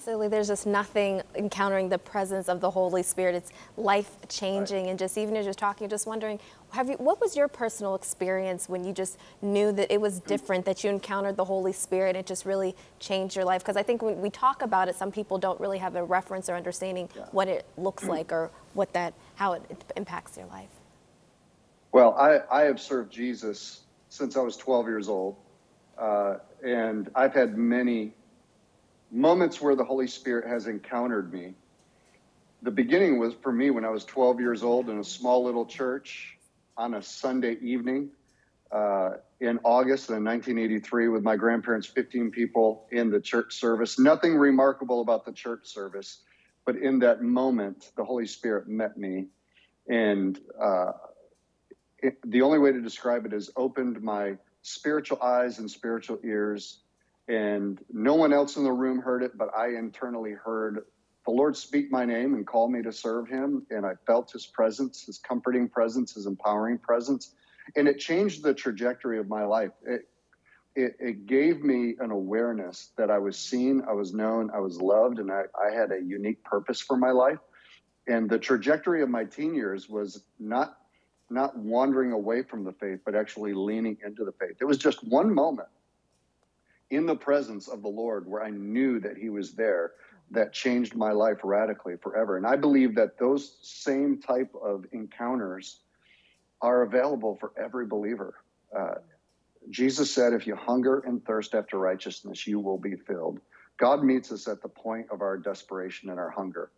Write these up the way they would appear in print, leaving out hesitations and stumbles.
Absolutely. There's just nothing encountering the presence of the Holy Spirit. It's life-changing. Right. And just even as you're talking, just wondering, what was your personal experience when you just knew that it was different, that you encountered the Holy Spirit, it just really changed your life? Because I think when we talk about it, some people don't really have a reference or understanding what it looks like or how it impacts their life. Well, I have served Jesus since I was 12 years old. And I've had many moments where the Holy Spirit has encountered me. The beginning was for me when I was 12 years old in a small little church on a Sunday evening in August of 1983 with my grandparents, 15 people in the church service. Nothing remarkable about the church service, but in that moment, the Holy Spirit met me. And the only way to describe it is opened my spiritual eyes and spiritual ears. And no one else in the room heard it, but I internally heard the Lord speak my name and call me to serve him. And I felt his presence, his comforting presence, his empowering presence. And it changed the trajectory of my life. It gave me an awareness that I was seen, I was known, I was loved, and I had a unique purpose for my life. And the trajectory of my teen years was not wandering away from the faith, but actually leaning into the faith. It was just one moment in the presence of the Lord where I knew that he was there that changed my life radically forever. And I believe that those same type of encounters are available for every believer. Jesus said, if you hunger and thirst after righteousness, you will be filled. God meets us at the point of our desperation and our hunger.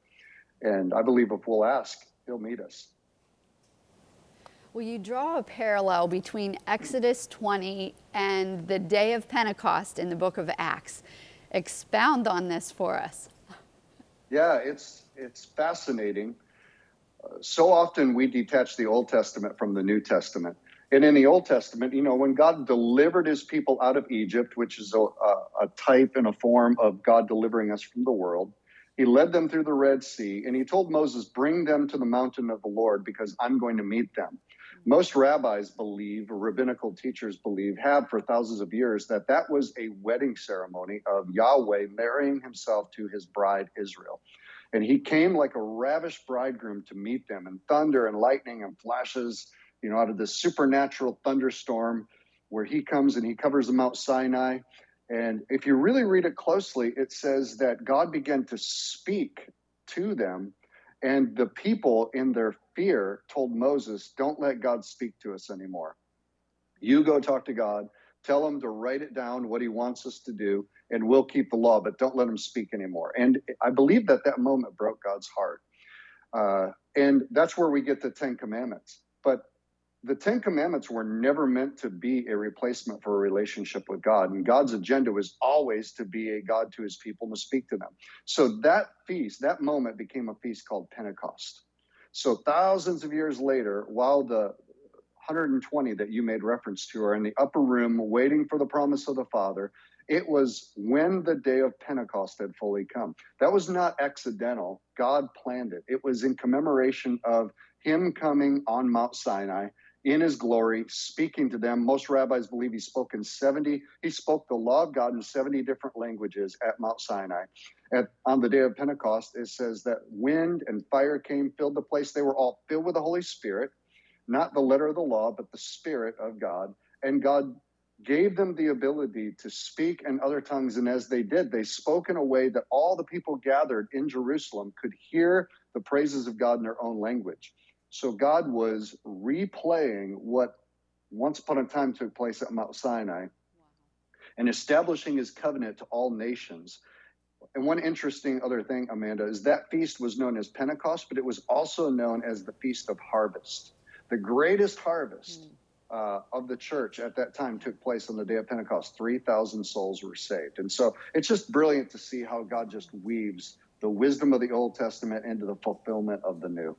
And I believe if we'll ask, he'll meet us. Well, you draw a parallel between Exodus 20 and the day of Pentecost in the book of Acts. Expound on this for us. Yeah, it's fascinating. So often we detach the Old Testament from the New Testament. And in the Old Testament, when God delivered his people out of Egypt, which is a type and a form of God delivering us from the world, he led them through the Red Sea, and he told Moses, bring them to the mountain of the Lord because I'm going to meet them. Most rabbis believe, or rabbinical teachers believe, have for thousands of years, that was a wedding ceremony of Yahweh marrying himself to his bride, Israel. And he came like a ravished bridegroom to meet them, and thunder and lightning and flashes, out of this supernatural thunderstorm where he comes and he covers the Mount Sinai. And if you really read it closely, it says that God began to speak to them. And the people in their fear told Moses, don't let God speak to us anymore. You go talk to God, tell him to write it down, what he wants us to do, and we'll keep the law, but don't let him speak anymore. And I believe that moment broke God's heart. And that's where we get the 10 Commandments. But the 10 Commandments were never meant to be a replacement for a relationship with God. And God's agenda was always to be a God to his people and to speak to them. So that feast, that moment became a feast called Pentecost. So thousands of years later, while the 120 that you made reference to are in the upper room waiting for the promise of the Father, it was when the day of Pentecost had fully come. That was not accidental. God planned it. It was in commemoration of him coming on Mount Sinai in his glory, speaking to them. Most rabbis believe he spoke the law of God in 70 different languages at Mount Sinai. On the day of Pentecost, it says that wind and fire came, filled the place. They were all filled with the Holy Spirit, not the letter of the law, but the Spirit of God. And God gave them the ability to speak in other tongues. And as they did, they spoke in a way that all the people gathered in Jerusalem could hear the praises of God in their own language. So God was replaying what once upon a time took place at Mount Sinai and establishing his covenant to all nations. And one interesting other thing, Amanda, is that feast was known as Pentecost, but it was also known as the Feast of Harvest. The greatest harvest of the church at that time took place on the day of Pentecost. 3,000 souls were saved. And so it's just brilliant to see how God just weaves the wisdom of the Old Testament into the fulfillment of the New.